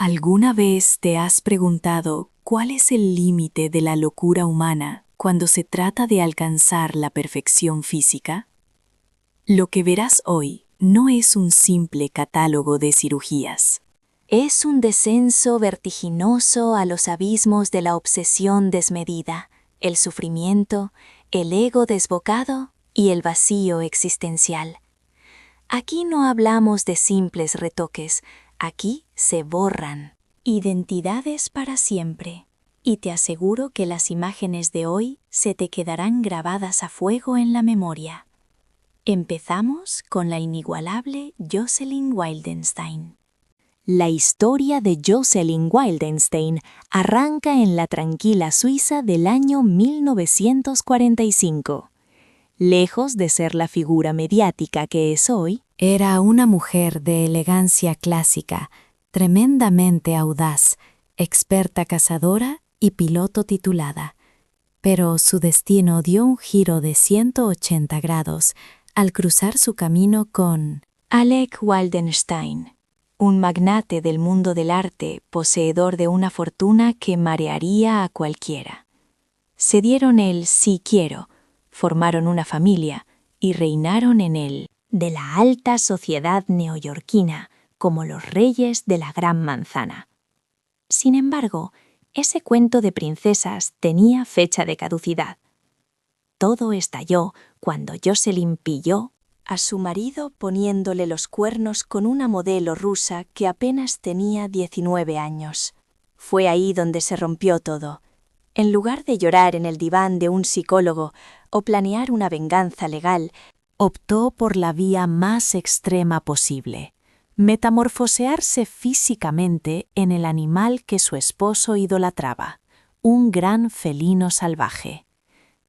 ¿Alguna vez te has preguntado cuál es el límite de la locura humana cuando se trata de alcanzar la perfección física? Lo que verás hoy no es un simple catálogo de cirugías. Es un descenso vertiginoso a los abismos de la obsesión desmedida, el sufrimiento, el ego desbocado y el vacío existencial. Aquí no hablamos de simples retoques, aquí se borran identidades para siempre. Y te aseguro que las imágenes de hoy se te quedarán grabadas a fuego en la memoria. Empezamos con la inigualable Jocelyn Wildenstein. La historia de Jocelyn Wildenstein arranca en la tranquila Suiza del año 1945. Lejos de ser la figura mediática que es hoy, Era una mujer de elegancia clásica, tremendamente audaz, experta cazadora y piloto titulada. Pero su destino dio un giro de 180 grados al cruzar su camino con Alec Wildenstein, un magnate del mundo del arte, poseedor de una fortuna que marearía a cualquiera. Se dieron el sí quiero, formaron una familia y reinaron en él de la alta sociedad neoyorquina como los reyes de la Gran Manzana. Sin embargo, ese cuento de princesas tenía fecha de caducidad. Todo estalló cuando Jocelyn pilló a su marido poniéndole los cuernos con una modelo rusa que apenas tenía 19 años. Fue ahí donde se rompió todo. En lugar de llorar en el diván de un psicólogo o planear una venganza legal, optó por la vía más extrema posible: metamorfosearse físicamente en el animal que su esposo idolatraba, un gran felino salvaje.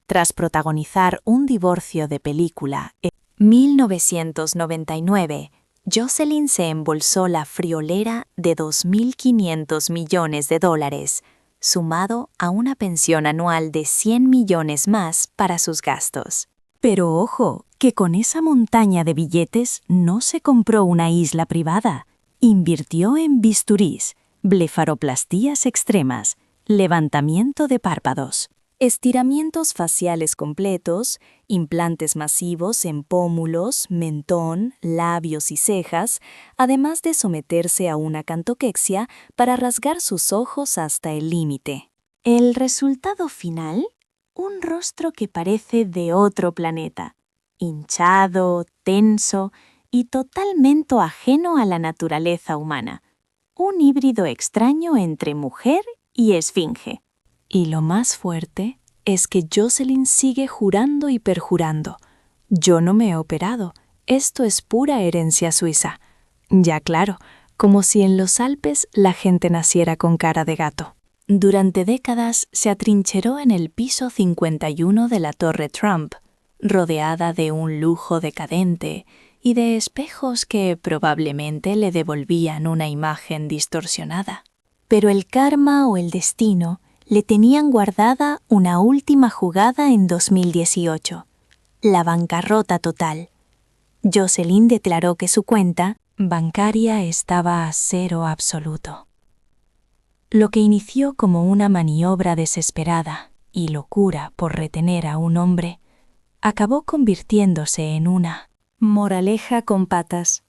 Tras protagonizar un divorcio de película en 1999, Jocelyn se embolsó la friolera de $2.500 millones, sumado a una pensión anual de 100 millones más para sus gastos. Pero ojo, que con esa montaña de billetes no se compró una isla privada. Invirtió en bisturís, blefaroplastías extremas, levantamiento de párpados, estiramientos faciales completos, implantes masivos en pómulos, mentón, labios y cejas, además de someterse a una cantoquexia para rasgar sus ojos hasta el límite. El resultado final: un rostro que parece de otro planeta, hinchado, tenso y totalmente ajeno a la naturaleza humana. Un híbrido extraño entre mujer y esfinge. Y lo más fuerte es que Jocelyn sigue jurando y perjurando: yo no me he operado, esto es pura herencia suiza. Ya claro, como si en los Alpes la gente naciera con cara de gato. Durante décadas se atrincheró en el piso 51 de la Torre Trump, rodeada de un lujo decadente y de espejos que probablemente le devolvían una imagen distorsionada. Pero el karma o el destino le tenían guardada una última jugada en 2018, la bancarrota total. Jocelyn declaró que su cuenta bancaria estaba a cero absoluto. Lo que inició como una maniobra desesperada y locura por retener a un hombre, acabó convirtiéndose en una moraleja con patas.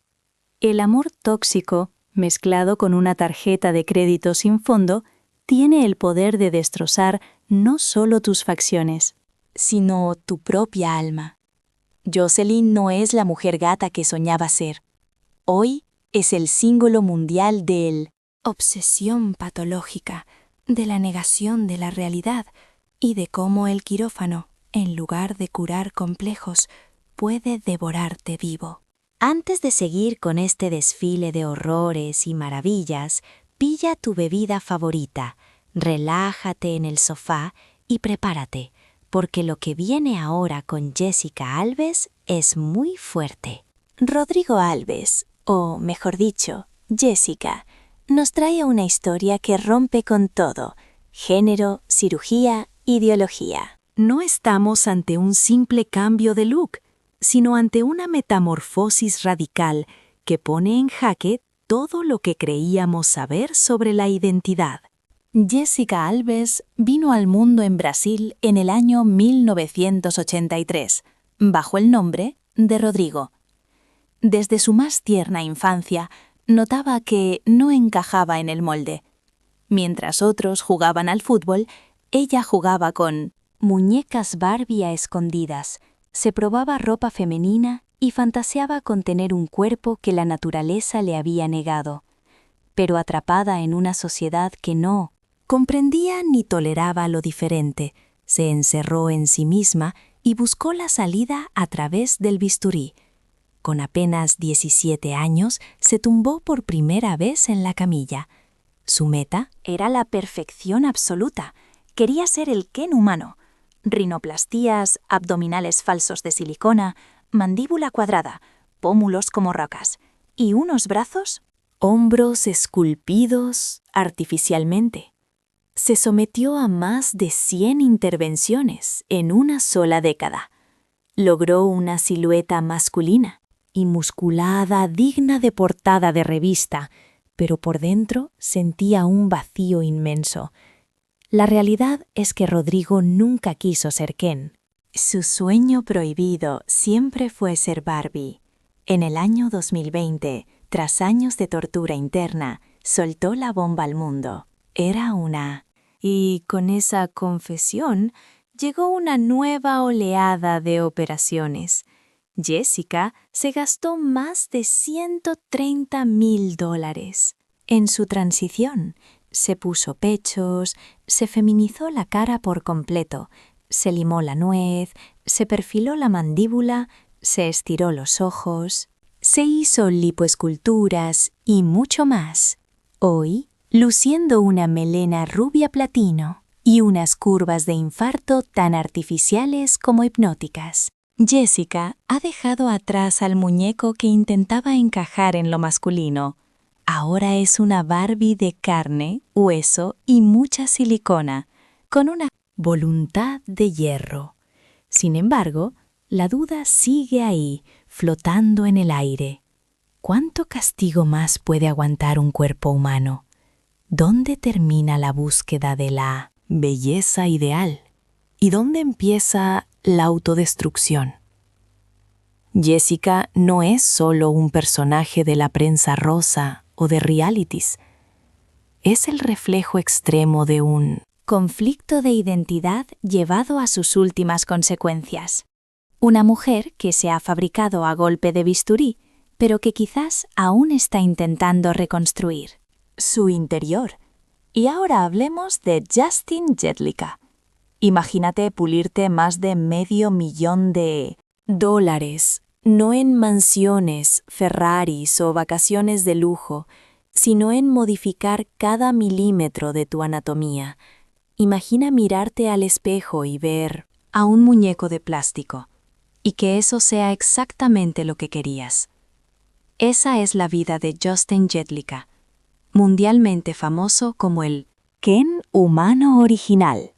El amor tóxico, mezclado con una tarjeta de crédito sin fondo, tiene el poder de destrozar no solo tus facciones, sino tu propia alma. Jocelyn no es la mujer gata que soñaba ser. Hoy es el símbolo mundial del obsesión patológica, de la negación de la realidad y de cómo el quirófano, en lugar de curar complejos, puede devorarte vivo. Antes de seguir con este desfile de horrores y maravillas, pilla tu bebida favorita, relájate en el sofá y prepárate, porque lo que viene ahora con Jessica Alves es muy fuerte. Rodrigo Alves, o mejor dicho, Jessica, nos trae una historia que rompe con todo: género, cirugía, ideología. No estamos ante un simple cambio de look, sino ante una metamorfosis radical que pone en jaque todo lo que creíamos saber sobre la identidad. Jessica Alves vino al mundo en Brasil en el año 1983, bajo el nombre de Rodrigo. Desde su más tierna infancia, notaba que no encajaba en el molde. Mientras otros jugaban al fútbol, ella jugaba con muñecas Barbie a escondidas, se probaba ropa femenina y fantaseaba con tener un cuerpo que la naturaleza le había negado. Pero atrapada en una sociedad que no comprendía ni toleraba lo diferente, se encerró en sí misma y buscó la salida a través del bisturí. Con apenas 17 años, se tumbó por primera vez en la camilla. Su meta era la perfección absoluta. Quería ser el Ken humano. Rinoplastías, abdominales falsos de silicona, mandíbula cuadrada, pómulos como rocas y unos brazos, hombros esculpidos artificialmente. Se sometió a más de 100 intervenciones en una sola década. Logró una silueta masculina y musculada digna de portada de revista, pero por dentro sentía un vacío inmenso. La realidad es que Rodrigo nunca quiso ser Ken. Su sueño prohibido siempre fue ser Barbie. En el año 2020, tras años de tortura interna, soltó la bomba al mundo. Era una. Y con esa confesión llegó una nueva oleada de operaciones. Jessica se gastó más de $130,000 en su transición. Se puso pechos, se feminizó la cara por completo, se limó la nuez, se perfiló la mandíbula, se estiró los ojos, se hizo lipoesculturas y mucho más. Hoy, luciendo una melena rubia platino y unas curvas de infarto tan artificiales como hipnóticas, Jessica ha dejado atrás al muñeco que intentaba encajar en lo masculino. Ahora es una Barbie de carne, hueso y mucha silicona, con una voluntad de hierro. Sin embargo, la duda sigue ahí, flotando en el aire. ¿Cuánto castigo más puede aguantar un cuerpo humano? ¿Dónde termina la búsqueda de la belleza ideal? ¿Y dónde empieza la autodestrucción? Jessica no es solo un personaje de la prensa rosa o de realities. Es el reflejo extremo de un conflicto de identidad llevado a sus últimas consecuencias. Una mujer que se ha fabricado a golpe de bisturí, pero que quizás aún está intentando reconstruir su interior. Y ahora hablemos de Justin Jedlicka. Imagínate pulirte más de $500,000, no en mansiones, Ferraris o vacaciones de lujo, sino en modificar cada milímetro de tu anatomía. Imagina mirarte al espejo y ver a un muñeco de plástico, y que eso sea exactamente lo que querías. Esa es la vida de Justin Jedlicka, mundialmente famoso como el Ken humano original.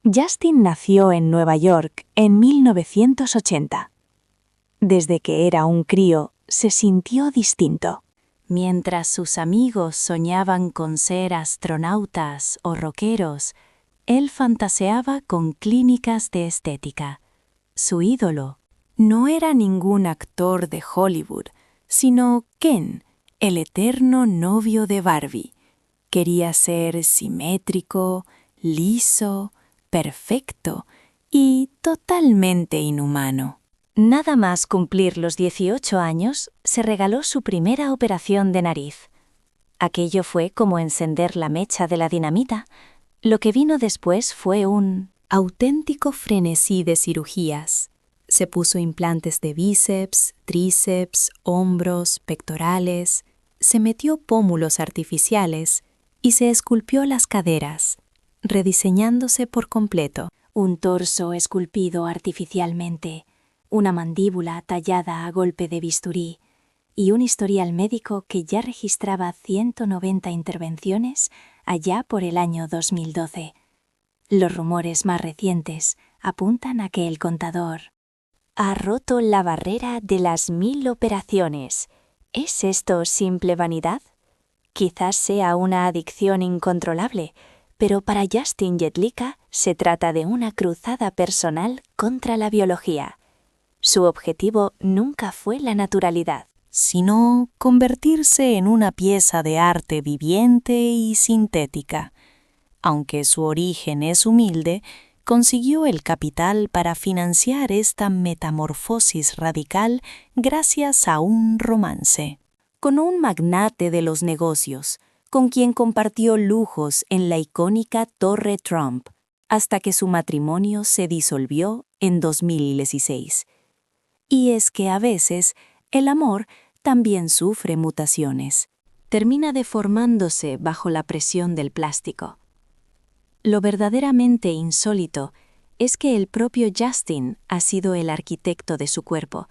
Justin nació en Nueva York en 1980. Desde que era un crío, se sintió distinto. Mientras sus amigos soñaban con ser astronautas o rockeros, él fantaseaba con clínicas de estética. Su ídolo no era ningún actor de Hollywood, sino Ken, el eterno novio de Barbie. Quería ser simétrico, liso, perfecto y totalmente inhumano. Nada más cumplir los 18 años, se regaló su primera operación de nariz. Aquello fue como encender la mecha de la dinamita. Lo que vino después fue un auténtico frenesí de cirugías. Se puso implantes de bíceps, tríceps, hombros, pectorales, se metió pómulos artificiales y se esculpió las caderas, rediseñándose por completo. Un torso esculpido artificialmente, una mandíbula tallada a golpe de bisturí y un historial médico que ya registraba 190 intervenciones allá por el año 2012. Los rumores más recientes apuntan a que el contador ha roto la barrera de las 1000 operaciones. ¿Es esto simple vanidad? Quizás sea una adicción incontrolable, pero para Justin Jedlicka se trata de una cruzada personal contra la biología. Su objetivo nunca fue la naturalidad, sino convertirse en una pieza de arte viviente y sintética. Aunque su origen es humilde, consiguió el capital para financiar esta metamorfosis radical gracias a un romance. Con un magnate de los negocios, con quien compartió lujos en la icónica Torre Trump, hasta que su matrimonio se disolvió en 2016. Y es que a veces el amor también sufre mutaciones. Termina deformándose bajo la presión del plástico. Lo verdaderamente insólito es que el propio Justin ha sido el arquitecto de su cuerpo,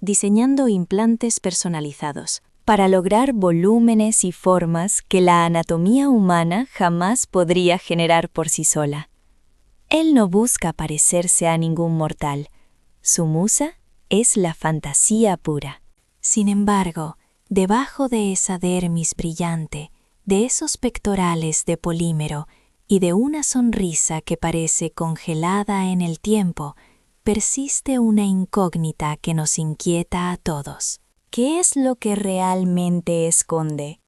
diseñando implantes personalizados para lograr volúmenes y formas que la anatomía humana jamás podría generar por sí sola. Él no busca parecerse a ningún mortal. Su musa es la fantasía pura. Sin embargo, debajo de esa dermis brillante, de esos pectorales de polímero y de una sonrisa que parece congelada en el tiempo, persiste una incógnita que nos inquieta a todos. ¿Qué es lo que realmente esconde?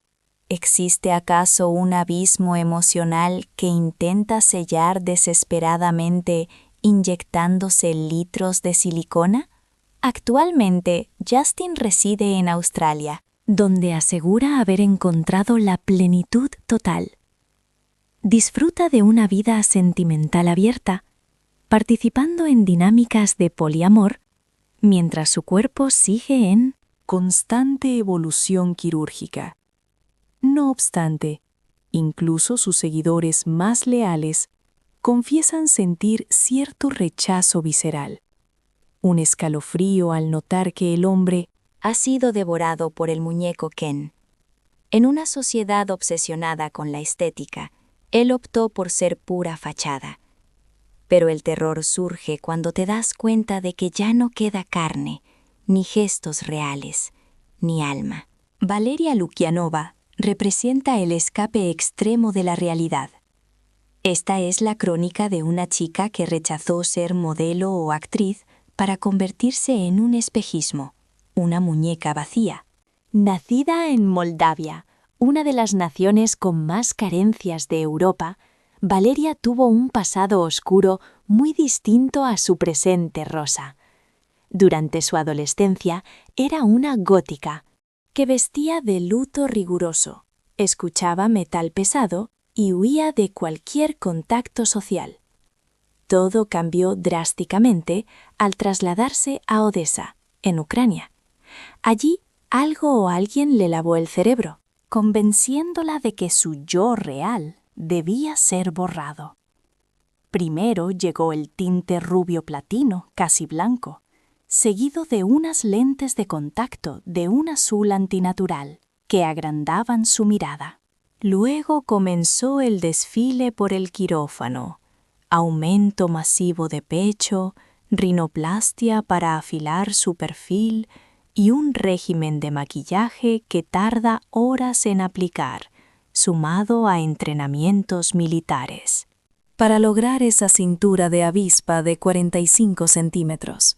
¿Existe acaso un abismo emocional que intenta sellar desesperadamente inyectándose litros de silicona? Actualmente, Justin reside en Australia, donde asegura haber encontrado la plenitud total. Disfruta de una vida sentimental abierta, participando en dinámicas de poliamor, mientras su cuerpo sigue en constante evolución quirúrgica. No obstante, incluso sus seguidores más leales confiesan sentir cierto rechazo visceral, un escalofrío al notar que el hombre ha sido devorado por el muñeco Ken. En una sociedad obsesionada con la estética, él optó por ser pura fachada. Pero el terror surge cuando te das cuenta de que ya no queda carne, ni gestos reales, ni alma. Valeria Lukianova representa el escape extremo de la realidad. Esta es la crónica de una chica que rechazó ser modelo o actriz para convertirse en un espejismo, una muñeca vacía. Nacida en Moldavia, una de las naciones con más carencias de Europa, Valeria tuvo un pasado oscuro muy distinto a su presente rosa. Durante su adolescencia era una gótica, que vestía de luto riguroso, escuchaba metal pesado y huía de cualquier contacto social. Todo cambió drásticamente al trasladarse a Odessa, en Ucrania. Allí algo o alguien le lavó el cerebro, convenciéndola de que su yo real debía ser borrado. Primero llegó el tinte rubio platino, casi blanco, seguido de unas lentes de contacto de un azul antinatural que agrandaban su mirada. Luego comenzó el desfile por el quirófano, aumento masivo de pecho, rinoplastia para afilar su perfil y un régimen de maquillaje que tarda horas en aplicar, sumado a entrenamientos militares, para lograr esa cintura de avispa de 45 centímetros.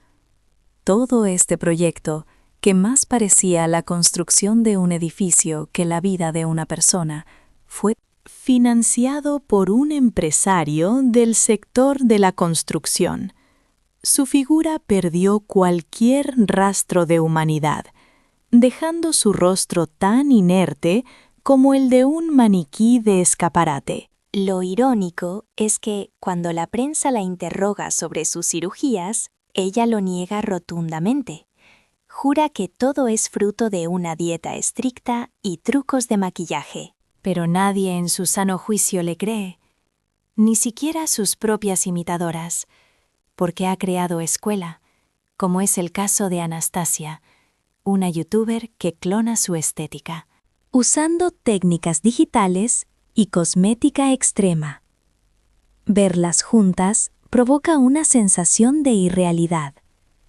Todo este proyecto, que más parecía la construcción de un edificio que la vida de una persona, fue financiado por un empresario del sector de la construcción. Su figura perdió cualquier rastro de humanidad, dejando su rostro tan inerte como el de un maniquí de escaparate. Lo irónico es que, cuando la prensa la interroga sobre sus cirugías, ella lo niega rotundamente. Jura que todo es fruto de una dieta estricta y trucos de maquillaje. Pero nadie en su sano juicio le cree, ni siquiera sus propias imitadoras, porque ha creado escuela, como es el caso de Anastasia, una youtuber que clona su estética, usando técnicas digitales y cosmética extrema. Verlas juntas provoca una sensación de irrealidad.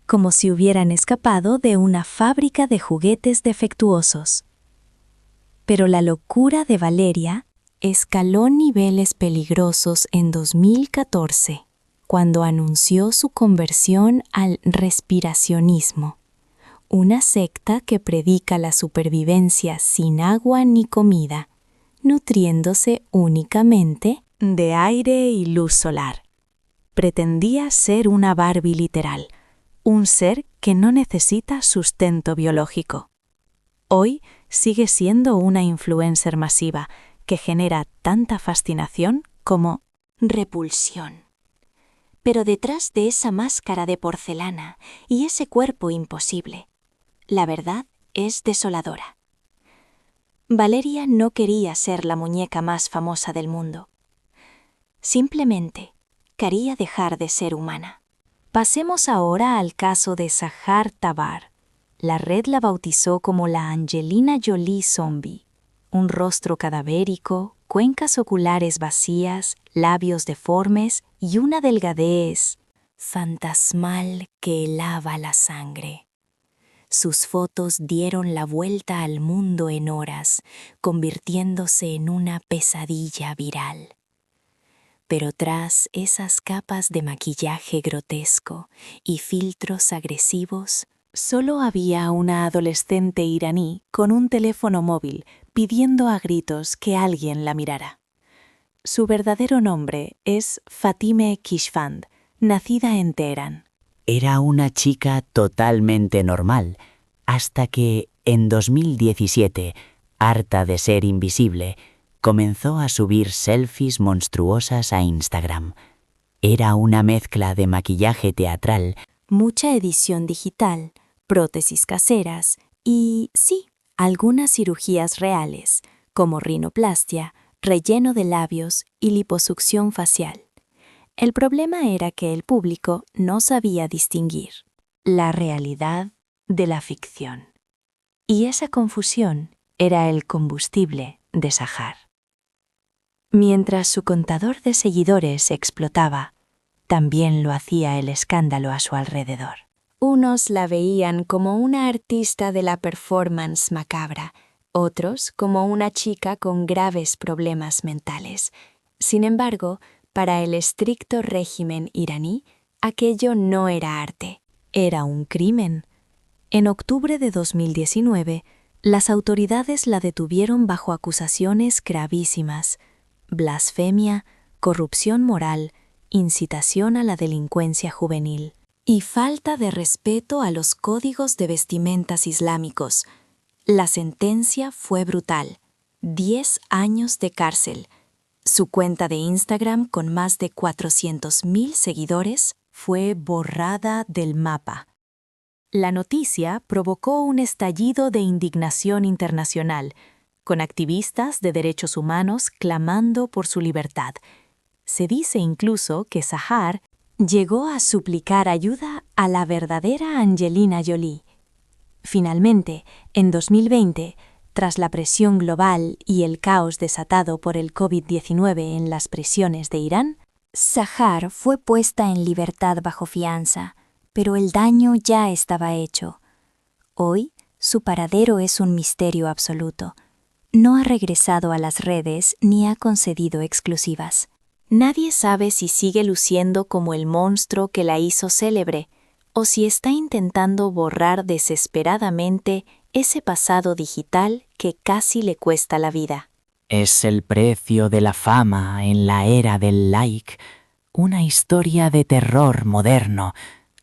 como si hubieran escapado de una fábrica de juguetes defectuosos. Pero la locura de Valeria escaló niveles peligrosos en 2014, cuando anunció su conversión al respiracionismo, una secta que predica la supervivencia sin agua ni comida, nutriéndose únicamente de aire y luz solar. Pretendía ser una Barbie literal, un ser que no necesita sustento biológico. Hoy sigue siendo una influencer masiva que genera tanta fascinación como repulsión. Pero detrás de esa máscara de porcelana y ese cuerpo imposible, la verdad es desoladora. Valeria no quería ser la muñeca más famosa del mundo. Simplemente quería dejar de ser humana. Pasemos ahora al caso de Sahar Tabar. La red la bautizó como la Angelina Jolie zombie. Un rostro cadavérico, cuencas oculares vacías, labios deformes y una delgadez fantasmal que helaba la sangre. Sus fotos dieron la vuelta al mundo en horas, convirtiéndose en una pesadilla viral. Pero tras esas capas de maquillaje grotesco y filtros agresivos, solo había una adolescente iraní con un teléfono móvil pidiendo a gritos que alguien la mirara. Su verdadero nombre es Fatime Kishvand, nacida en Teherán. Era una chica totalmente normal, hasta que, en 2017, harta de ser invisible, comenzó a subir selfies monstruosas a Instagram. Era una mezcla de maquillaje teatral, mucha edición digital, prótesis caseras y, sí, algunas cirugías reales, como rinoplastia, relleno de labios y liposucción facial. El problema era que el público no sabía distinguir la realidad de la ficción. Y esa confusión era el combustible de Sahar. Mientras su contador de seguidores explotaba, también lo hacía el escándalo a su alrededor. Unos la veían como una artista de la performance macabra, otros como una chica con graves problemas mentales. Sin embargo, para el estricto régimen iraní, aquello no era arte, era un crimen. En octubre de 2019, las autoridades la detuvieron bajo acusaciones gravísimas: blasfemia, corrupción moral, incitación a la delincuencia juvenil y falta de respeto a los códigos de vestimentas islámicos. La sentencia fue brutal: 10 años de cárcel. Su cuenta de Instagram, con más de 400,000 seguidores, fue borrada del mapa. La noticia provocó un estallido de indignación internacional, con activistas de derechos humanos clamando por su libertad. Se dice incluso que Sahar llegó a suplicar ayuda a la verdadera Angelina Jolie. Finalmente, en 2020, tras la presión global y el caos desatado por el COVID-19 en las prisiones de Irán, Sahar fue puesta en libertad bajo fianza, pero el daño ya estaba hecho. Hoy, su paradero es un misterio absoluto. No ha regresado a las redes ni ha concedido exclusivas. Nadie sabe si sigue luciendo como el monstruo que la hizo célebre, o si está intentando borrar desesperadamente ese pasado digital que casi le cuesta la vida. Es el precio de la fama en la era del like, una historia de terror moderno,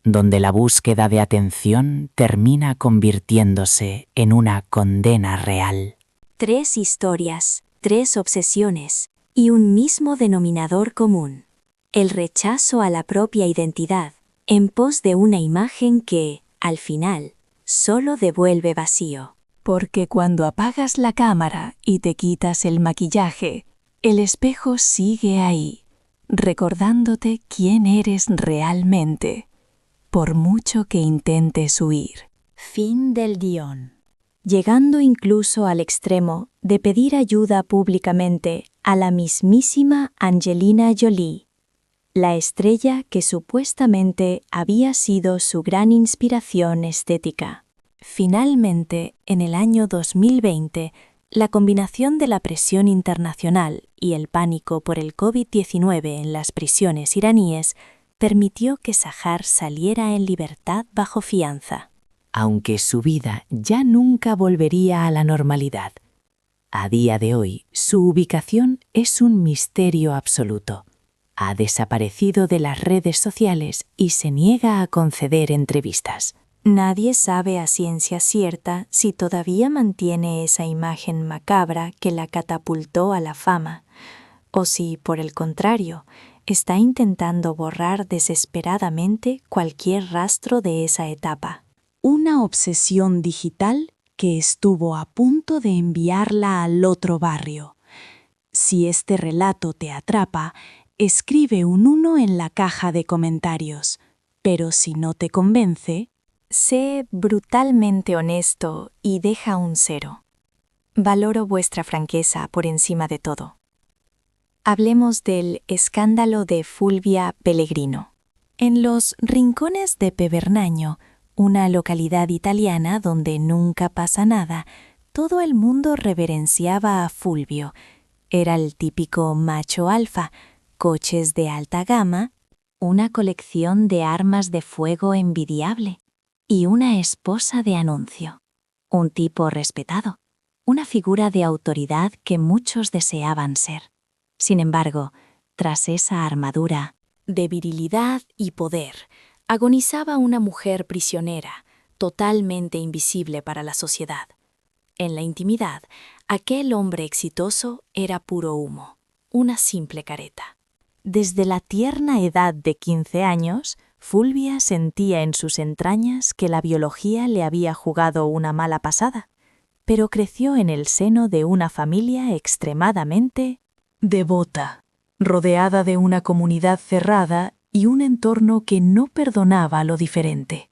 donde la búsqueda de atención termina convirtiéndose en una condena real. 3 historias, 3 obsesiones y un mismo denominador común: el rechazo a la propia identidad, en pos de una imagen que, al final, solo devuelve vacío. Porque cuando apagas la cámara y te quitas el maquillaje, el espejo sigue ahí, recordándote quién eres realmente, por mucho que intentes huir. Fin del guión. Llegando incluso al extremo de pedir ayuda públicamente a la mismísima Angelina Jolie. la estrella que supuestamente había sido su gran inspiración estética. Finalmente, en el año 2020, la combinación de la presión internacional y el pánico por el COVID-19 en las prisiones iraníes permitió que Sahar saliera en libertad bajo fianza. Aunque su vida ya nunca volvería a la normalidad. A día de hoy, su ubicación es un misterio absoluto. Ha desaparecido de las redes sociales y se niega a conceder entrevistas. Nadie sabe a ciencia cierta si todavía mantiene esa imagen macabra que la catapultó a la fama, o si, por el contrario, está intentando borrar desesperadamente cualquier rastro de esa etapa. Una obsesión digital que estuvo a punto de enviarla al otro barrio. Si este relato te atrapa, escribe un 1 en la caja de comentarios, pero si no te convence, sé brutalmente honesto y deja un 0. Valoro vuestra franqueza por encima de todo. Hablemos del escándalo de Fulvia Pellegrino. En los rincones de Pevernagno, una localidad italiana donde nunca pasa nada, todo el mundo reverenciaba a Fulvio. Era el típico macho alfa, coches de alta gama, una colección de armas de fuego envidiable y una esposa de anuncio. Un tipo respetado, una figura de autoridad que muchos deseaban ser. Sin embargo, tras esa armadura de virilidad y poder, agonizaba una mujer prisionera, totalmente invisible para la sociedad. En la intimidad, aquel hombre exitoso era puro humo, una simple careta. Desde la tierna edad de 15 años, Fulvia sentía en sus entrañas que la biología le había jugado una mala pasada, pero creció en el seno de una familia extremadamente devota, rodeada de una comunidad cerrada y un entorno que no perdonaba lo diferente.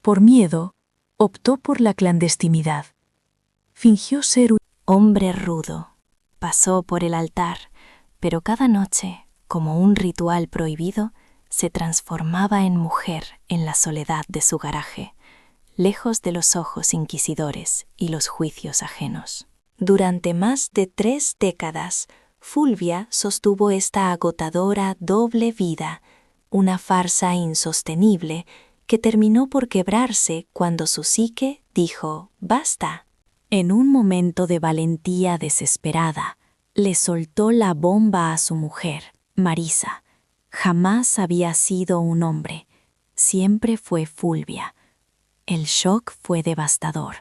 Por miedo, optó por la clandestinidad. Fingió ser un hombre rudo. Pasó por el altar, pero cada noche, como un ritual prohibido, se transformaba en mujer en la soledad de su garaje, lejos de los ojos inquisidores y los juicios ajenos. Durante más de 3 décadas, Fulvia sostuvo esta agotadora doble vida, una farsa insostenible que terminó por quebrarse cuando su psique dijo «basta». En un momento de valentía desesperada, le soltó la bomba a su mujer, Marisa. Jamás había sido un hombre, siempre fue Fulvia. El shock fue devastador,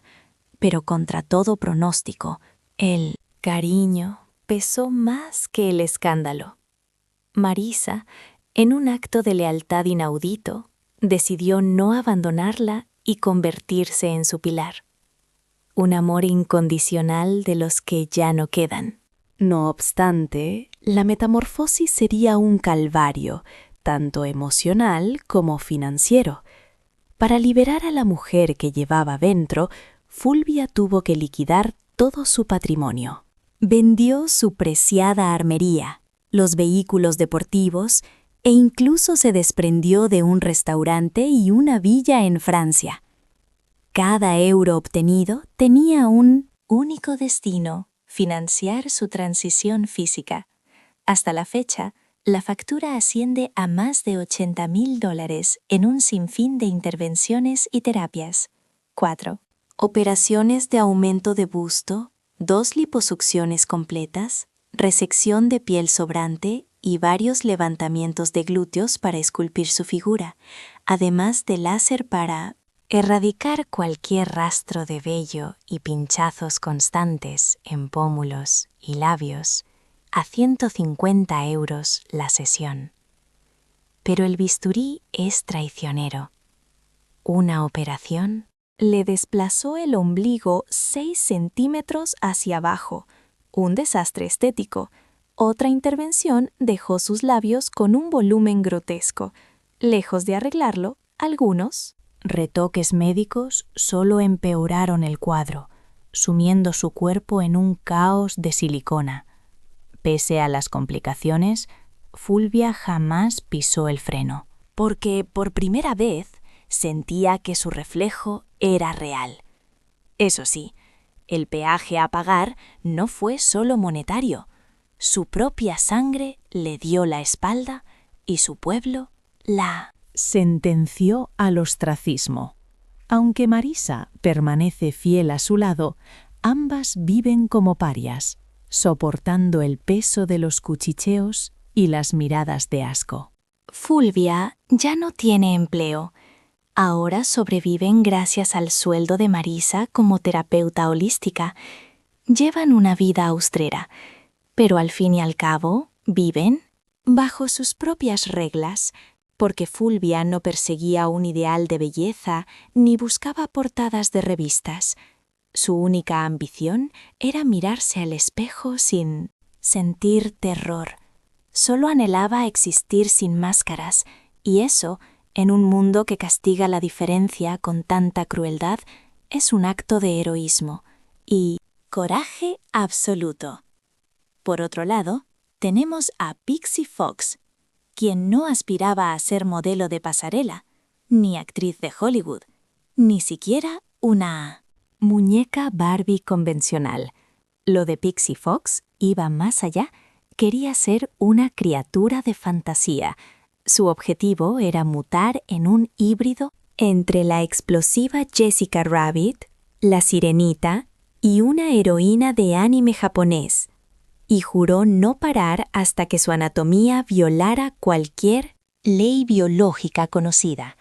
pero contra todo pronóstico, el cariño pesó más que el escándalo. Marisa, en un acto de lealtad inaudito, decidió no abandonarla y convertirse en su pilar. Un amor incondicional de los que ya no quedan. No obstante, la metamorfosis sería un calvario, tanto emocional como financiero. Para liberar a la mujer que llevaba dentro, Fulvia tuvo que liquidar todo su patrimonio. Vendió su preciada armería, los vehículos deportivos e incluso se desprendió de un restaurante y una villa en Francia. Cada euro obtenido tenía un único destino: financiar su transición física. Hasta la fecha, la factura asciende a más de $80.000 en un sinfín de intervenciones y terapias. 4. Operaciones de aumento de busto, 2 liposucciones completas, resección de piel sobrante y varios levantamientos de glúteos para esculpir su figura, además de láser para erradicar cualquier rastro de vello y pinchazos constantes en pómulos y labios, a 150 euros la sesión. Pero el bisturí es traicionero. Una operación le desplazó el ombligo 6 centímetros hacia abajo, un desastre estético. Otra intervención dejó sus labios con un volumen grotesco. Lejos de arreglarlo, algunos retoques médicos solo empeoraron el cuadro, sumiendo su cuerpo en un caos de silicona. Pese a las complicaciones, Fulvia jamás pisó el freno, porque por primera vez sentía que su reflejo era real. Eso sí, el peaje a pagar no fue solo monetario. Su propia sangre le dio la espalda y su pueblo la sentenció al ostracismo. Aunque Marisa permanece fiel a su lado, ambas viven como parias, soportando el peso de los cuchicheos y las miradas de asco. Fulvia ya no tiene empleo. Ahora sobreviven gracias al sueldo de Marisa como terapeuta holística. Llevan una vida austrera, pero al fin y al cabo viven bajo sus propias reglas, porque Fulvia no perseguía un ideal de belleza ni buscaba portadas de revistas. Su única ambición era mirarse al espejo sin sentir terror. Solo anhelaba existir sin máscaras, y eso, en un mundo que castiga la diferencia con tanta crueldad, es un acto de heroísmo y coraje absoluto. Por otro lado, tenemos a Pixie Fox, quien no aspiraba a ser modelo de pasarela, ni actriz de Hollywood, ni siquiera una muñeca Barbie convencional. Lo de Pixie Fox iba más allá. Quería ser una criatura de fantasía. Su objetivo era mutar en un híbrido entre la explosiva Jessica Rabbit, la Sirenita y una heroína de anime japonés, y juró no parar hasta que su anatomía violara cualquier ley biológica conocida.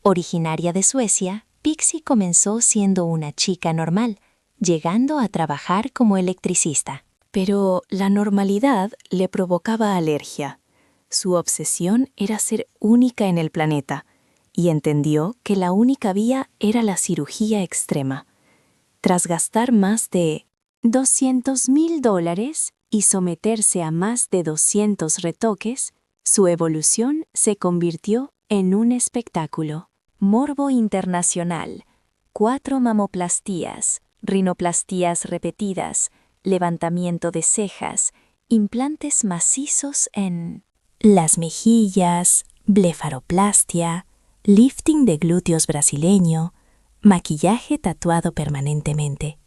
Originaria de Suecia, Pixie comenzó siendo una chica normal, llegando a trabajar como electricista. Pero la normalidad le provocaba alergia. Su obsesión era ser única en el planeta, y entendió que la única vía era la cirugía extrema. Tras gastar más de $200,000 y someterse a más de 200 retoques, su evolución se convirtió en un espectáculo. Morbo internacional, 4 mamoplastías, rinoplastías repetidas, levantamiento de cejas, implantes macizos en las mejillas, blefaroplastia, lifting de glúteos brasileño, maquillaje tatuado permanentemente.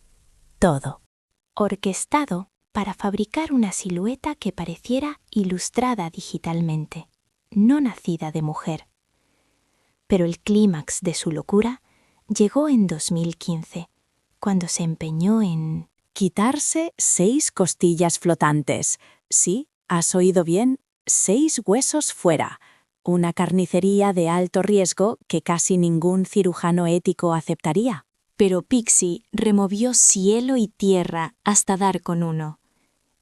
Todo orquestado para fabricar una silueta que pareciera ilustrada digitalmente, no nacida de mujer. Pero el clímax de su locura llegó en 2015, cuando se empeñó en quitarse 6 costillas flotantes. Sí, has oído bien, 6 huesos fuera. Una carnicería de alto riesgo que casi ningún cirujano ético aceptaría. Pero Pixie removió cielo y tierra hasta dar con uno.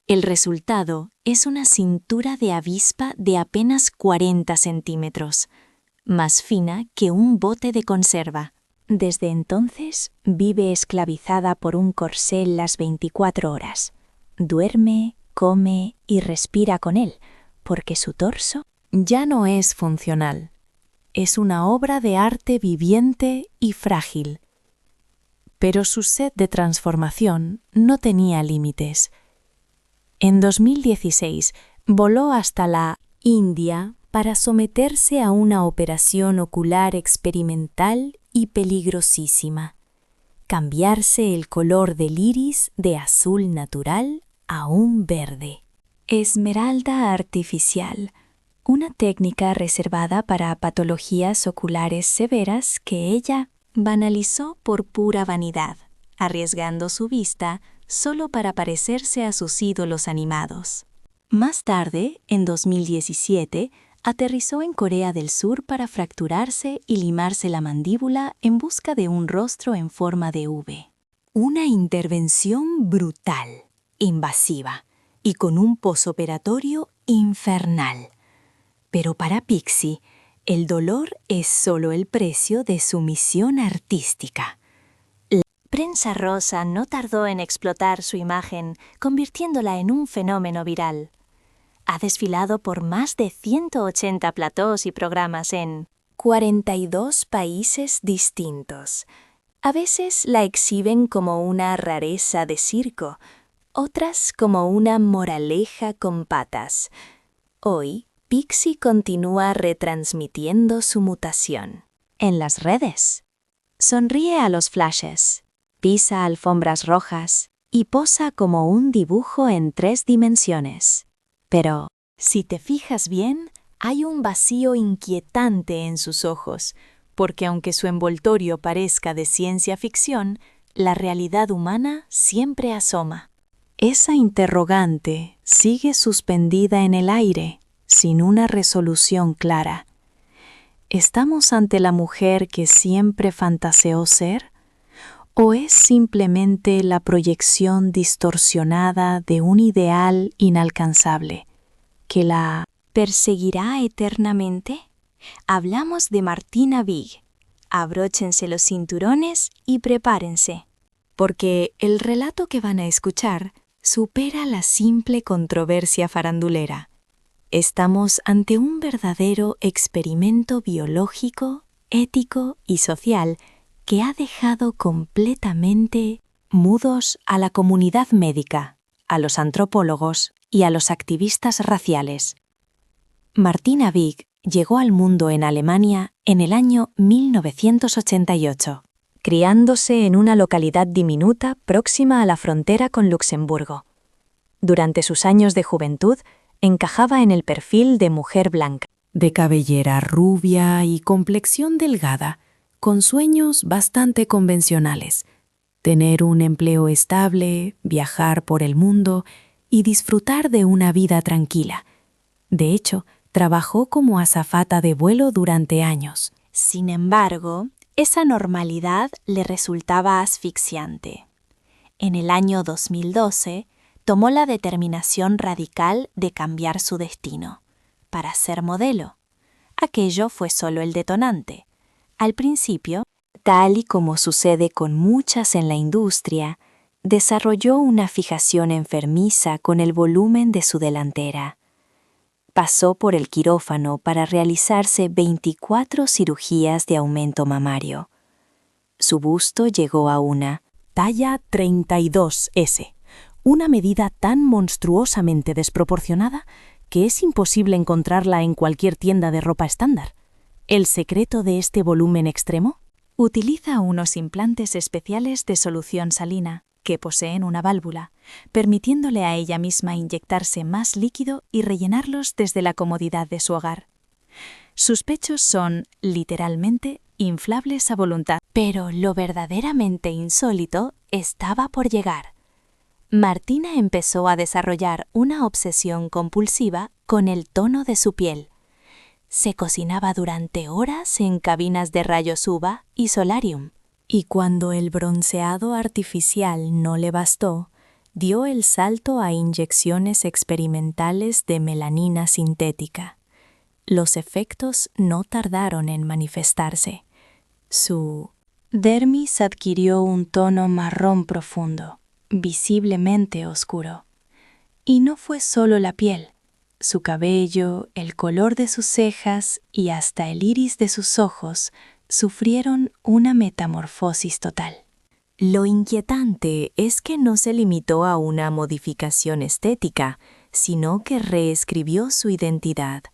El resultado es una cintura de avispa de apenas 40 centímetros, más fina que un bote de conserva. Desde entonces vive esclavizada por un corsé las 24 horas. Duerme, come y respira con él, porque su torso ya no es funcional. Es una obra de arte viviente y frágil. Pero su sed de transformación no tenía límites. En 2016 voló hasta la India para someterse a una operación ocular experimental y peligrosísima: cambiarse el color del iris de azul natural a un verde. Esmeralda artificial, una técnica reservada para patologías oculares severas que ella banalizó por pura vanidad, arriesgando su vista solo para parecerse a sus ídolos animados. Más tarde, en 2017, aterrizó en Corea del Sur para fracturarse y limarse la mandíbula en busca de un rostro en forma de V. Una intervención brutal, invasiva y con un posoperatorio infernal. Pero para Pixie, el dolor es solo el precio de su misión artística. La prensa rosa no tardó en explotar su imagen, convirtiéndola en un fenómeno viral. Ha desfilado por más de 180 platós y programas en 42 países distintos. A veces la exhiben como una rareza de circo, otras como una moraleja con patas. Hoy, Pixie continúa retransmitiendo su mutación. En las redes. Sonríe a los flashes, pisa alfombras rojas y posa como un dibujo en 3 dimensiones. Pero, si te fijas bien, hay un vacío inquietante en sus ojos, porque aunque su envoltorio parezca de ciencia ficción, la realidad humana siempre asoma. Esa interrogante sigue suspendida en el aire, sin una resolución clara. ¿Estamos ante la mujer que siempre fantaseó ser? ¿O es simplemente la proyección distorsionada de un ideal inalcanzable, que la perseguirá eternamente? Hablamos de Martina Vig. Abróchense los cinturones y prepárense, porque el relato que van a escuchar supera la simple controversia farandulera. Estamos ante un verdadero experimento biológico, ético y social que ha dejado completamente mudos a la comunidad médica, a los antropólogos y a los activistas raciales. Martina Vig llegó al mundo en Alemania en el año 1988, criándose en una localidad diminuta próxima a la frontera con Luxemburgo. Durante sus años de juventud, encajaba en el perfil de mujer blanca, de cabellera rubia y complexión delgada, con sueños bastante convencionales: tener un empleo estable, viajar por el mundo y disfrutar de una vida tranquila. De hecho, trabajó como azafata de vuelo durante años. Sin embargo, esa normalidad le resultaba asfixiante. En el año 2012, tomó la determinación radical de cambiar su destino, para ser modelo. Aquello fue solo el detonante. Al principio, tal y como sucede con muchas en la industria, desarrolló una fijación enfermiza con el volumen de su delantera. Pasó por el quirófano para realizarse 24 cirugías de aumento mamario. Su busto llegó a una talla 32S, una medida tan monstruosamente desproporcionada que es imposible encontrarla en cualquier tienda de ropa estándar. ¿El secreto de este volumen extremo? Utiliza unos implantes especiales de solución salina que poseen una válvula, permitiéndole a ella misma inyectarse más líquido y rellenarlos desde la comodidad de su hogar. Sus pechos son, literalmente, inflables a voluntad. Pero lo verdaderamente insólito estaba por llegar. Martina empezó a desarrollar una obsesión compulsiva con el tono de su piel. Se cocinaba durante horas en cabinas de rayos UVA y solarium. Y cuando el bronceado artificial no le bastó, dio el salto a inyecciones experimentales de melanina sintética. Los efectos no tardaron en manifestarse. Su dermis adquirió un tono marrón profundo, visiblemente oscuro. Y no fue solo la piel. Su cabello, el color de sus cejas y hasta el iris de sus ojos sufrieron una metamorfosis total. Lo inquietante es que no se limitó a una modificación estética, sino que reescribió su identidad.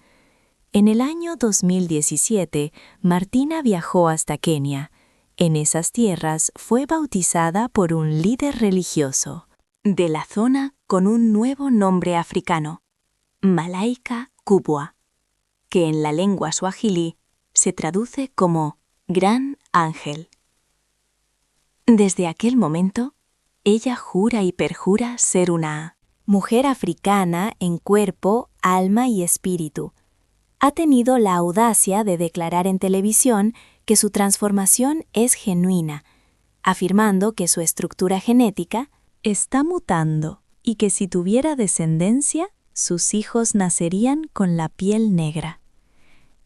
En el año 2017, Martina viajó hasta Kenia. En esas tierras fue bautizada por un líder religioso de la zona con un nuevo nombre africano, Malaika Kubwa, que en la lengua suajilí se traduce como Gran Ángel. Desde aquel momento, ella jura y perjura ser una mujer africana en cuerpo, alma y espíritu. Ha tenido la audacia de declarar en televisión que su transformación es genuina, afirmando que su estructura genética está mutando y que si tuviera descendencia, sus hijos nacerían con la piel negra.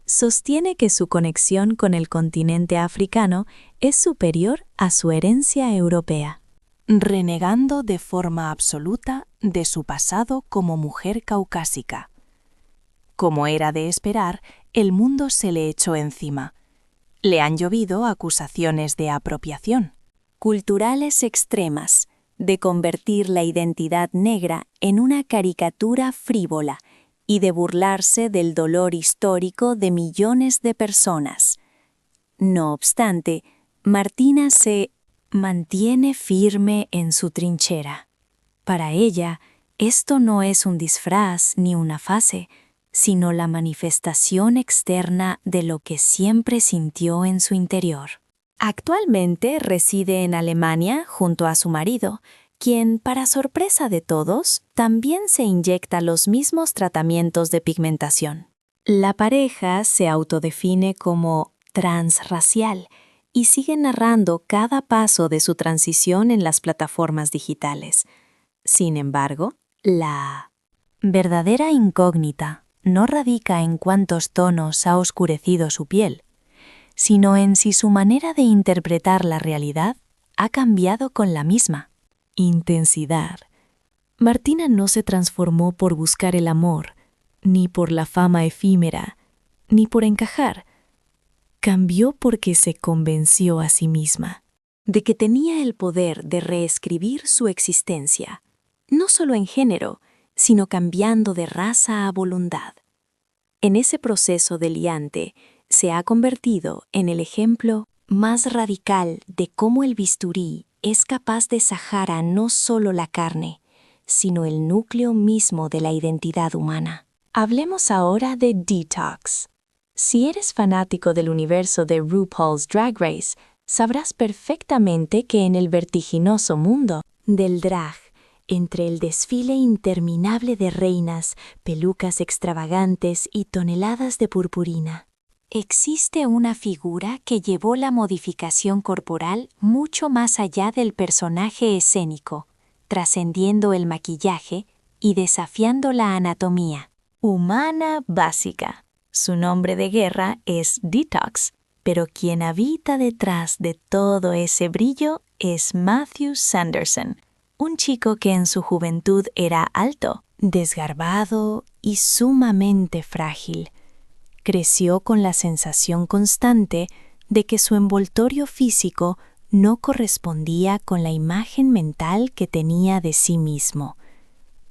Sostiene que su conexión con el continente africano es superior a su herencia europea, renegando de forma absoluta de su pasado como mujer caucásica. Como era de esperar, el mundo se le echó encima. Le han llovido acusaciones de apropiación, culturales extremas, de convertir la identidad negra en una caricatura frívola y de burlarse del dolor histórico de millones de personas. No obstante, Martina se mantiene firme en su trinchera. Para ella, esto no es un disfraz ni una fase, sino la manifestación externa de lo que siempre sintió en su interior. Actualmente reside en Alemania junto a su marido, quien, para sorpresa de todos, también se inyecta los mismos tratamientos de pigmentación. La pareja se autodefine como transracial y sigue narrando cada paso de su transición en las plataformas digitales. Sin embargo, la verdadera incógnita no radica en cuántos tonos ha oscurecido su piel, sino en si su manera de interpretar la realidad ha cambiado con la misma. Intensidad. Martina no se transformó por buscar el amor, ni por la fama efímera, ni por encajar. Cambió porque se convenció a sí misma de que tenía el poder de reescribir su existencia, no solo en género, sino cambiando de raza a voluntad. En ese proceso deliante, se ha convertido en el ejemplo más radical de cómo el bisturí es capaz de sajar a no solo la carne, sino el núcleo mismo de la identidad humana. Hablemos ahora de Detox. Si eres fanático del universo de RuPaul's Drag Race, sabrás perfectamente que en el vertiginoso mundo del drag, entre el desfile interminable de reinas, pelucas extravagantes y toneladas de purpurina, existe una figura que llevó la modificación corporal mucho más allá del personaje escénico, trascendiendo el maquillaje y desafiando la anatomía. Humana básica. Su nombre de guerra es Detox, pero quien habita detrás de todo ese brillo es Matthew Sanderson, un chico que en su juventud era alto, desgarbado y sumamente frágil. Creció con la sensación constante de que su envoltorio físico no correspondía con la imagen mental que tenía de sí mismo.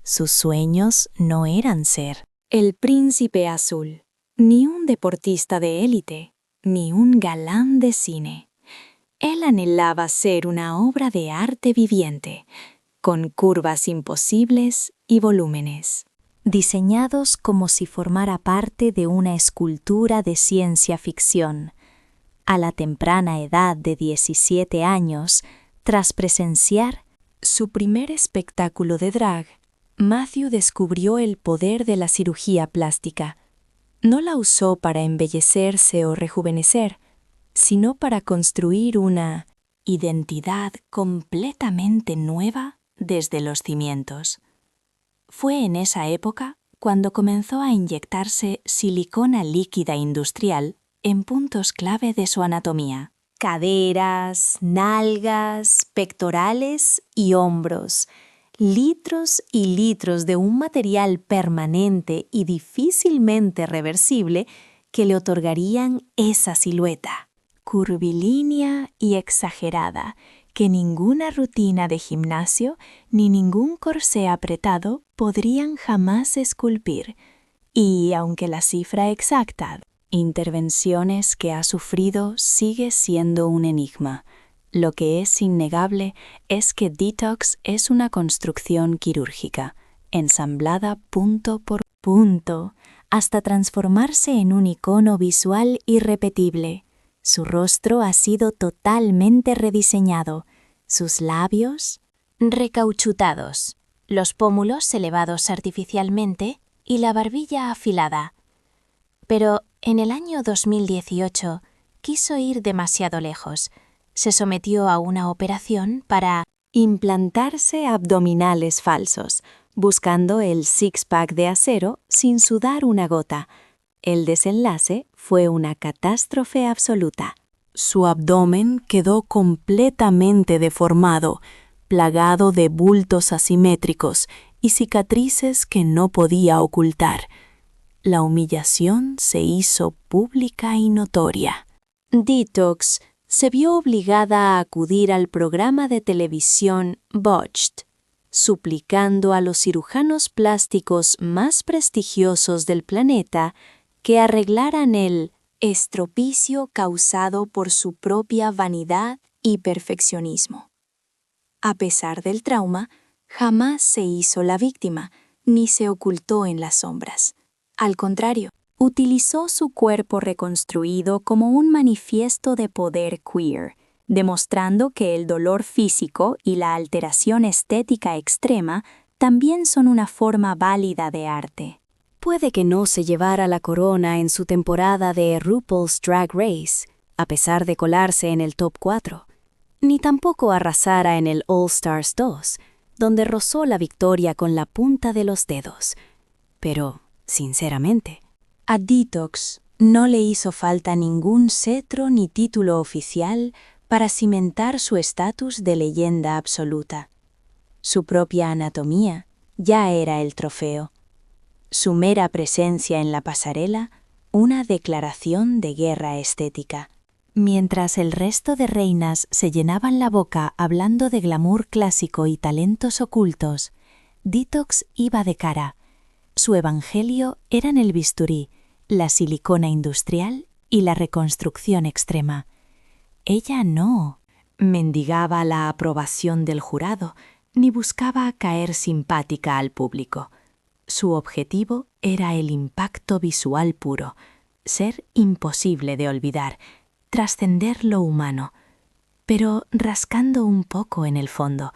Sus sueños no eran ser el príncipe azul, ni un deportista de élite, ni un galán de cine. Él anhelaba ser una obra de arte viviente, con curvas imposibles y volúmenes, diseñados como si formara parte de una escultura de ciencia ficción. A la temprana edad de 17 años, tras presenciar su primer espectáculo de drag, Matthew descubrió el poder de la cirugía plástica. No la usó para embellecerse o rejuvenecer, sino para construir una identidad completamente nueva desde los cimientos. Fue en esa época cuando comenzó a inyectarse silicona líquida industrial en puntos clave de su anatomía: caderas, nalgas, pectorales y hombros. Litros y litros de un material permanente y difícilmente reversible que le otorgarían esa silueta curvilínea y exagerada que ninguna rutina de gimnasio ni ningún corsé apretado podrían jamás esculpir. Y aunque la cifra exacta, intervenciones que ha sufrido sigue siendo un enigma, lo que es innegable es que Detox es una construcción quirúrgica, ensamblada punto por punto, hasta transformarse en un icono visual irrepetible. Su rostro ha sido totalmente rediseñado, sus labios recauchutados, los pómulos elevados artificialmente y la barbilla afilada. Pero en el año 2018 quiso ir demasiado lejos. Se sometió a una operación para implantarse abdominales falsos, buscando el six-pack de acero sin sudar una gota. El desenlace fue una catástrofe absoluta. Su abdomen quedó completamente deformado, plagado de bultos asimétricos y cicatrices que no podía ocultar. La humillación se hizo pública y notoria. Detox se vio obligada a acudir al programa de televisión Botched, suplicando a los cirujanos plásticos más prestigiosos del planeta que arreglaran el estropicio causado por su propia vanidad y perfeccionismo. A pesar del trauma, jamás se hizo la víctima, ni se ocultó en las sombras. Al contrario, utilizó su cuerpo reconstruido como un manifiesto de poder queer, demostrando que el dolor físico y la alteración estética extrema también son una forma válida de arte. Puede que no se llevara la corona en su temporada de RuPaul's Drag Race, a pesar de colarse en el top 4, ni tampoco arrasara en el All Stars 2, donde rozó la victoria con la punta de los dedos. Pero, sinceramente, a Detox no le hizo falta ningún cetro ni título oficial para cimentar su estatus de leyenda absoluta. Su propia anatomía ya era el trofeo. Su mera presencia en la pasarela, una declaración de guerra estética. Mientras el resto de reinas se llenaban la boca hablando de glamour clásico y talentos ocultos, Detox iba de cara. Su evangelio eran el bisturí, la silicona industrial y la reconstrucción extrema. Ella no mendigaba la aprobación del jurado, ni buscaba caer simpática al público. Su objetivo era el impacto visual puro, ser imposible de olvidar, trascender lo humano, pero rascando un poco en el fondo,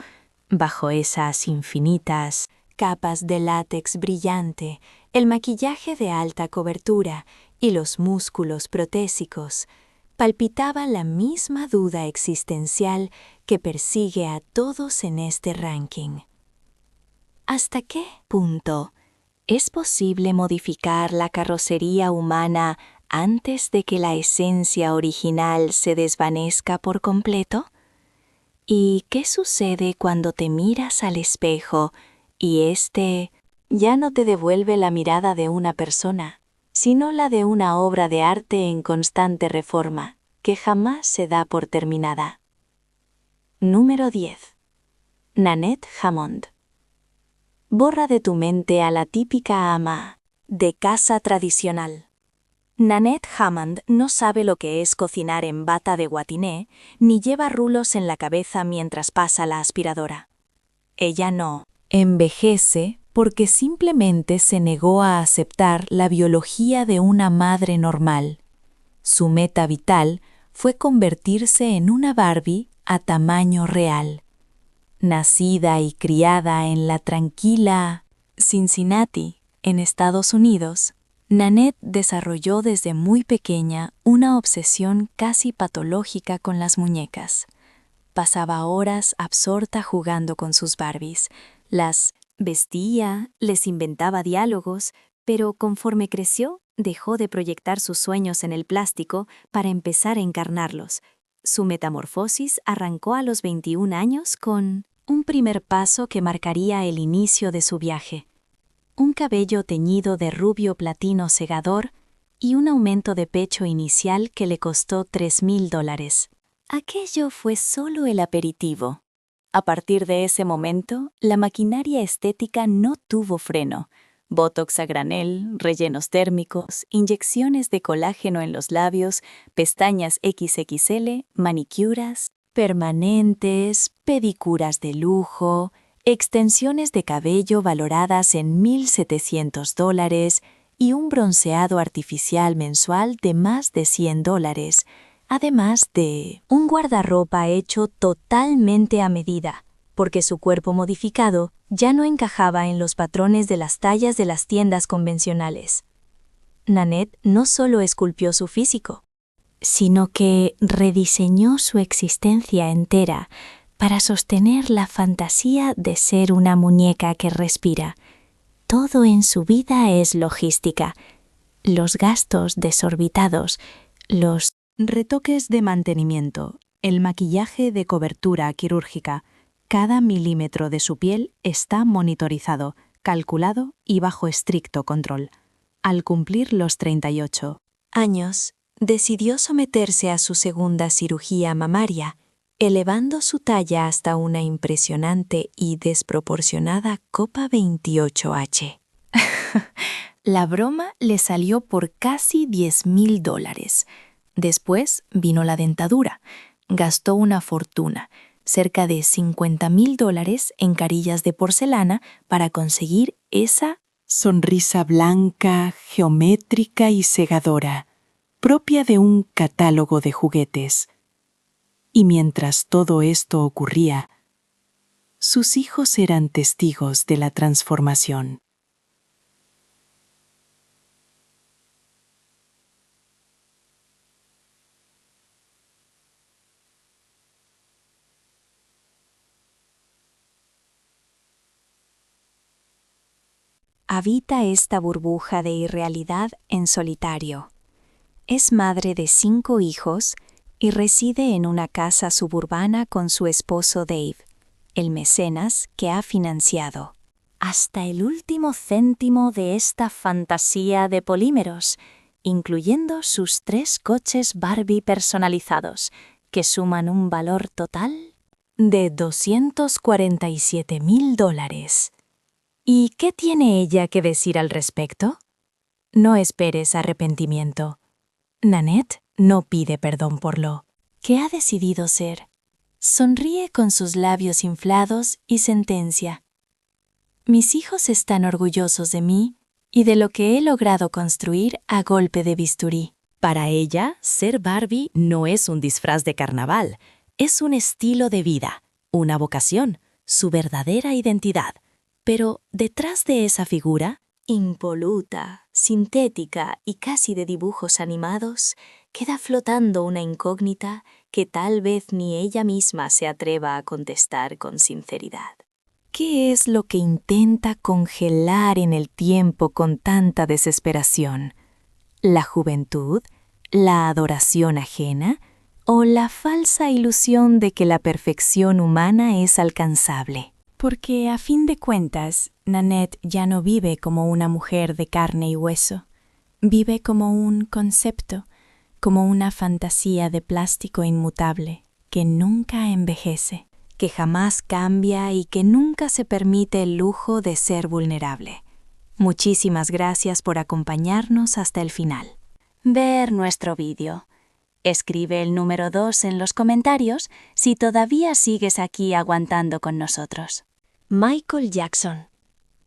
bajo esas infinitas capas de látex brillante, el maquillaje de alta cobertura y los músculos protésicos, palpitaba la misma duda existencial que persigue a todos en este ranking. ¿Hasta qué punto es posible modificar la carrocería humana antes de que la esencia original se desvanezca por completo? ¿Y qué sucede cuando te miras al espejo y éste ya no te devuelve la mirada de una persona, sino la de una obra de arte en constante reforma, que jamás se da por terminada? Número 10. Nanette Hammond. Borra de tu mente a la típica ama de casa tradicional. Nanette Hammond no sabe lo que es cocinar en bata de guatiné, ni lleva rulos en la cabeza mientras pasa la aspiradora. Ella no envejece porque simplemente se negó a aceptar la biología de una madre normal. Su meta vital fue convertirse en una Barbie a tamaño real. Nacida y criada en la tranquila Cincinnati, en Estados Unidos, Nanette desarrolló desde muy pequeña una obsesión casi patológica con las muñecas. Pasaba horas absorta jugando con sus Barbies. Las vestía, les inventaba diálogos, pero conforme creció, dejó de proyectar sus sueños en el plástico para empezar a encarnarlos. Su metamorfosis arrancó a los 21 años con un primer paso que marcaría el inicio de su viaje. Un cabello teñido de rubio platino cegador y un aumento de pecho inicial que le costó $3,000. Aquello fue solo el aperitivo. A partir de ese momento, la maquinaria estética no tuvo freno. Botox a granel, rellenos térmicos, inyecciones de colágeno en los labios, pestañas XXL, manicuras permanentes, pedicuras de lujo, extensiones de cabello valoradas en $1,700 y un bronceado artificial mensual de más de $100, además de un guardarropa hecho totalmente a medida, porque su cuerpo modificado ya no encajaba en los patrones de las tallas de las tiendas convencionales. Nanette no solo esculpió su físico, sino que rediseñó su existencia entera para sostener la fantasía de ser una muñeca que respira. Todo en su vida es logística. Los gastos desorbitados, los retoques de mantenimiento, el maquillaje de cobertura quirúrgica. Cada milímetro de su piel está monitorizado, calculado y bajo estricto control. Al cumplir los 38 años, decidió someterse a su segunda cirugía mamaria, elevando su talla hasta una impresionante y desproporcionada copa 28H. La broma le salió por casi $10,000. Después vino la dentadura. Gastó una fortuna, cerca de $50,000 en carillas de porcelana para conseguir esa sonrisa blanca, geométrica y cegadora, propia de un catálogo de juguetes. Y mientras todo esto ocurría, sus hijos eran testigos de la transformación. Habita esta burbuja de irrealidad en solitario. Es madre de 5 hijos y reside en una casa suburbana con su esposo Dave, el mecenas que ha financiado hasta el último céntimo de esta fantasía de polímeros, incluyendo sus 3 coches Barbie personalizados, que suman un valor total de $247,000. ¿Y qué tiene ella que decir al respecto? No esperes arrepentimiento. Nanette no pide perdón por lo que ha decidido ser. Sonríe con sus labios inflados y sentencia: mis hijos están orgullosos de mí y de lo que he logrado construir a golpe de bisturí. Para ella, ser Barbie no es un disfraz de carnaval, es un estilo de vida, una vocación, su verdadera identidad. Pero detrás de esa figura, impoluta, sintética y casi de dibujos animados, queda flotando una incógnita que tal vez ni ella misma se atreva a contestar con sinceridad. ¿Qué es lo que intenta congelar en el tiempo con tanta desesperación? ¿La juventud? ¿La adoración ajena? ¿O la falsa ilusión de que la perfección humana es alcanzable? Porque a fin de cuentas, Nanette ya no vive como una mujer de carne y hueso. Vive como un concepto, como una fantasía de plástico inmutable, que nunca envejece, que jamás cambia y que nunca se permite el lujo de ser vulnerable. Muchísimas gracias por acompañarnos hasta el final. Ver nuestro vídeo. Escribe el número 2 en los comentarios si todavía sigues aquí aguantando con nosotros. Michael Jackson.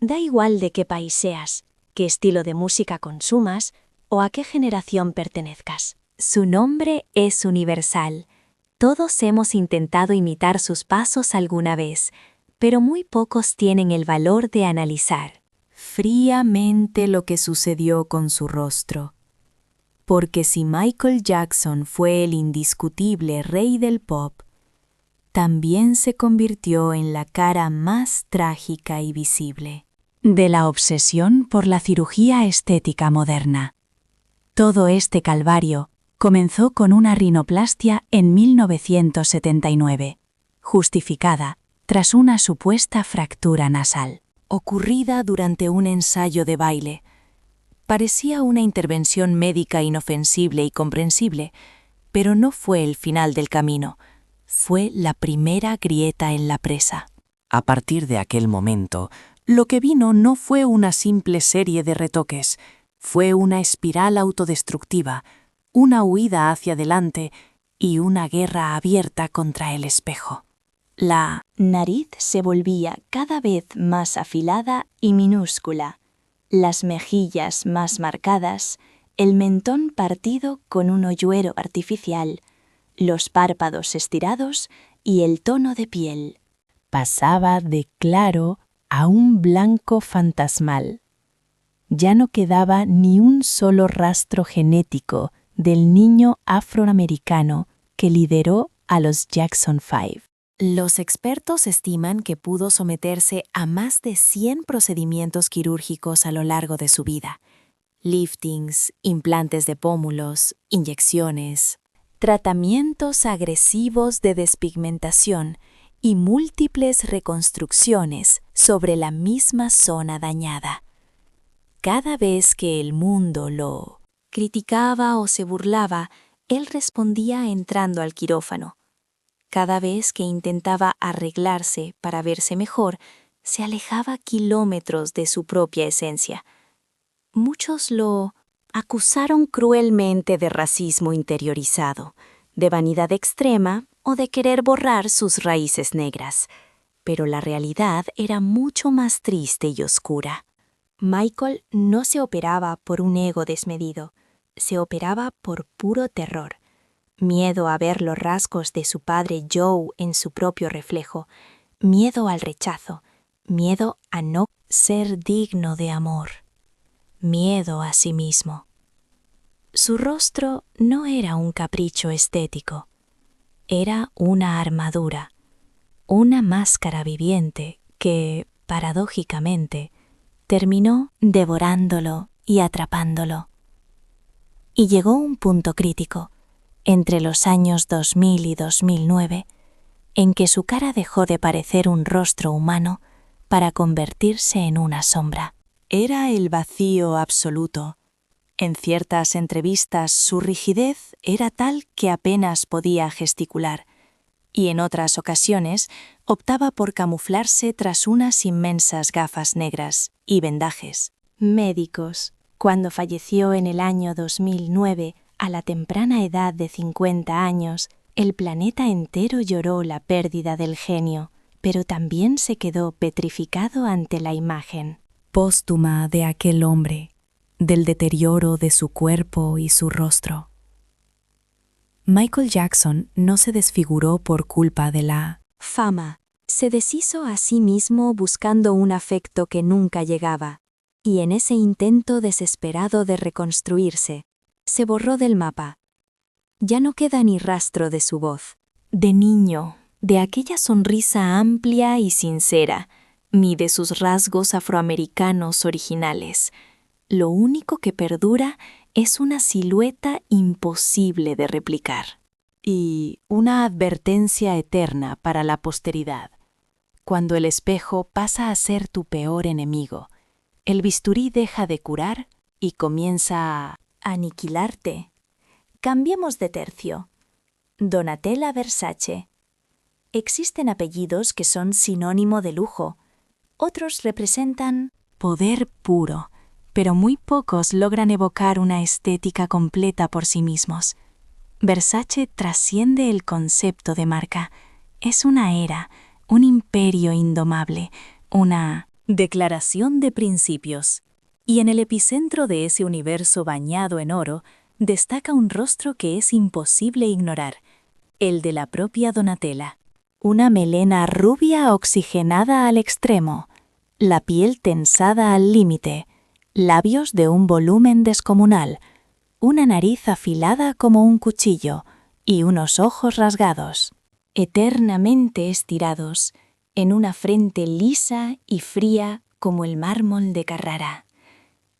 Da igual de qué país seas, qué estilo de música consumas o a qué generación pertenezcas. Su nombre es universal. Todos hemos intentado imitar sus pasos alguna vez, pero muy pocos tienen el valor de analizar fríamente lo que sucedió con su rostro. Porque si Michael Jackson fue el indiscutible rey del pop, también se convirtió en la cara más trágica y visible de la obsesión por la cirugía estética moderna. Todo este calvario comenzó con una rinoplastia en 1979, justificada tras una supuesta fractura nasal, ocurrida durante un ensayo de baile. Parecía una intervención médica inofensible y comprensible, pero no fue el final del camino. Fue la primera grieta en la presa. A partir de aquel momento, lo que vino no fue una simple serie de retoques, fue una espiral autodestructiva, una huida hacia adelante y una guerra abierta contra el espejo. La nariz se volvía cada vez más afilada y minúscula, las mejillas más marcadas, el mentón partido con un hoyuelo artificial, los párpados estirados y el tono de piel. Pasaba de claro a un blanco fantasmal. Ya no quedaba ni un solo rastro genético del niño afroamericano que lideró a los Jackson 5. Los expertos estiman que pudo someterse a más de 100 procedimientos quirúrgicos a lo largo de su vida. Liftings, implantes de pómulos, inyecciones, tratamientos agresivos de despigmentación y múltiples reconstrucciones sobre la misma zona dañada. Cada vez que el mundo lo criticaba o se burlaba, él respondía entrando al quirófano. Cada vez que intentaba arreglarse para verse mejor, se alejaba kilómetros de su propia esencia. Muchos lo acusaron cruelmente de racismo interiorizado, de vanidad extrema o de querer borrar sus raíces negras. Pero la realidad era mucho más triste y oscura. Michael no se operaba por un ego desmedido, se operaba por puro terror. Miedo a ver los rasgos de su padre Joe en su propio reflejo, miedo al rechazo, miedo a no ser digno de amor, miedo a sí mismo. Su rostro no era un capricho estético, era una armadura, una máscara viviente que, paradójicamente, terminó devorándolo y atrapándolo. Y llegó un punto crítico, entre los años 2000 y 2009, en que su cara dejó de parecer un rostro humano para convertirse en una sombra. Era el vacío absoluto. En ciertas entrevistas su rigidez era tal que apenas podía gesticular, y en otras ocasiones optaba por camuflarse tras unas inmensas gafas negras y vendajes. Médicos. Cuando falleció en el año 2009, a la temprana edad de 50 años, el planeta entero lloró la pérdida del genio, pero también se quedó petrificado ante la imagen póstuma de aquel hombre, del deterioro de su cuerpo y su rostro. Michael Jackson no se desfiguró por culpa de la fama. Se deshizo a sí mismo buscando un afecto que nunca llegaba, y en ese intento desesperado de reconstruirse, se borró del mapa. Ya no queda ni rastro de su voz, de niño, de aquella sonrisa amplia y sincera, ni de sus rasgos afroamericanos originales. Lo único que perdura es una silueta imposible de replicar. Y una advertencia eterna para la posteridad. Cuando el espejo pasa a ser tu peor enemigo, el bisturí deja de curar y comienza a aniquilarte. Cambiemos de tercio. Donatella Versace. Existen apellidos que son sinónimo de lujo. Otros representan poder puro, pero muy pocos logran evocar una estética completa por sí mismos. Versace trasciende el concepto de marca. Es una era, un imperio indomable, una declaración de principios. Y en el epicentro de ese universo bañado en oro, destaca un rostro que es imposible ignorar, el de la propia Donatella. Una melena rubia oxigenada al extremo, la piel tensada al límite, labios de un volumen descomunal, una nariz afilada como un cuchillo y unos ojos rasgados, eternamente estirados, en una frente lisa y fría como el mármol de Carrara.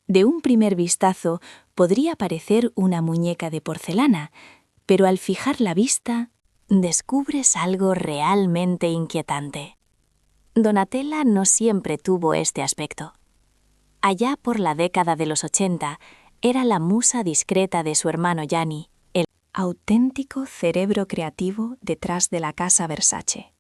De un primer vistazo podría parecer una muñeca de porcelana, pero al fijar la vista descubres algo realmente inquietante. Donatella no siempre tuvo este aspecto. Allá por la década de los 80, era la musa discreta de su hermano Gianni, el auténtico cerebro creativo detrás de la casa Versace.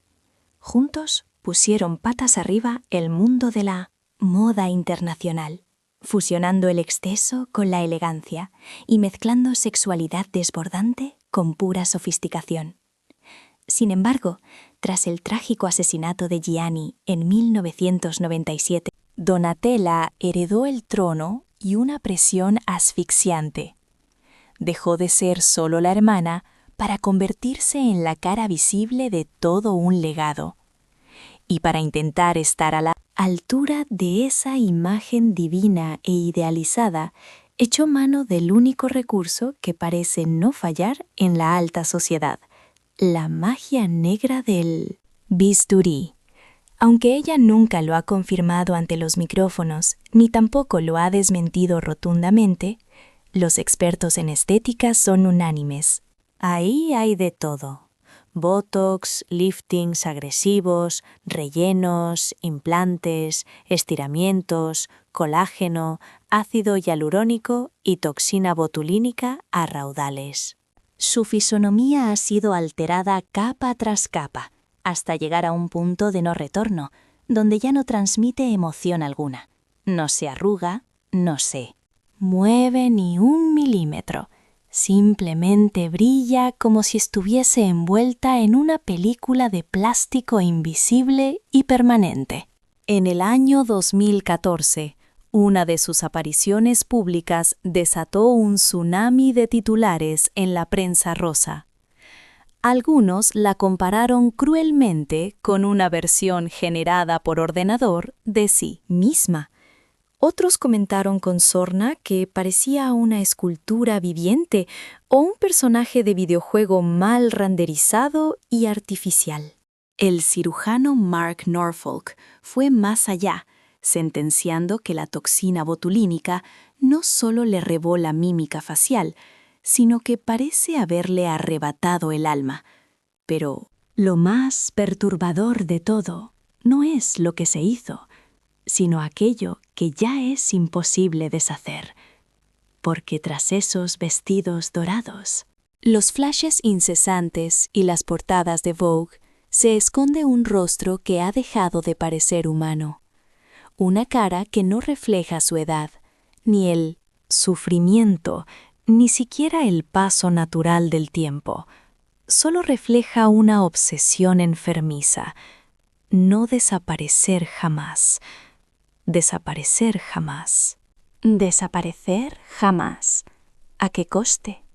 Juntos pusieron patas arriba el mundo de la moda internacional, fusionando el exceso con la elegancia y mezclando sexualidad desbordante con pura sofisticación. Sin embargo, tras el trágico asesinato de Gianni en 1997, Donatella heredó el trono y una presión asfixiante. Dejó de ser solo la hermana para convertirse en la cara visible de todo un legado. Y para intentar estar a la altura de esa imagen divina e idealizada, echó mano del único recurso que parece no fallar en la alta sociedad, la magia negra del bisturí. Aunque ella nunca lo ha confirmado ante los micrófonos, ni tampoco lo ha desmentido rotundamente, los expertos en estética son unánimes. Ahí hay de todo. Botox, liftings agresivos, rellenos, implantes, estiramientos, colágeno, ácido hialurónico y toxina botulínica a raudales. Su fisonomía ha sido alterada capa tras capa, hasta llegar a un punto de no retorno, donde ya no transmite emoción alguna. No se arruga, no se mueve ni un milímetro. Simplemente brilla como si estuviese envuelta en una película de plástico invisible y permanente. En el año 2014, una de sus apariciones públicas desató un tsunami de titulares en la prensa rosa. Algunos la compararon cruelmente con una versión generada por ordenador de sí misma. Otros comentaron con sorna que parecía una escultura viviente o un personaje de videojuego mal renderizado y artificial. El cirujano Mark Norfolk fue más allá, sentenciando que la toxina botulínica no solo le robó la mímica facial, sino que parece haberle arrebatado el alma. Pero lo más perturbador de todo no es lo que se hizo, sino aquello que ya es imposible deshacer, porque tras esos vestidos dorados, los flashes incesantes y las portadas de Vogue, se esconde un rostro que ha dejado de parecer humano, una cara que no refleja su edad, ni el sufrimiento, ni siquiera el paso natural del tiempo. Solo refleja una obsesión enfermiza, no desaparecer jamás. Desaparecer jamás. Desaparecer jamás. ¿A qué coste?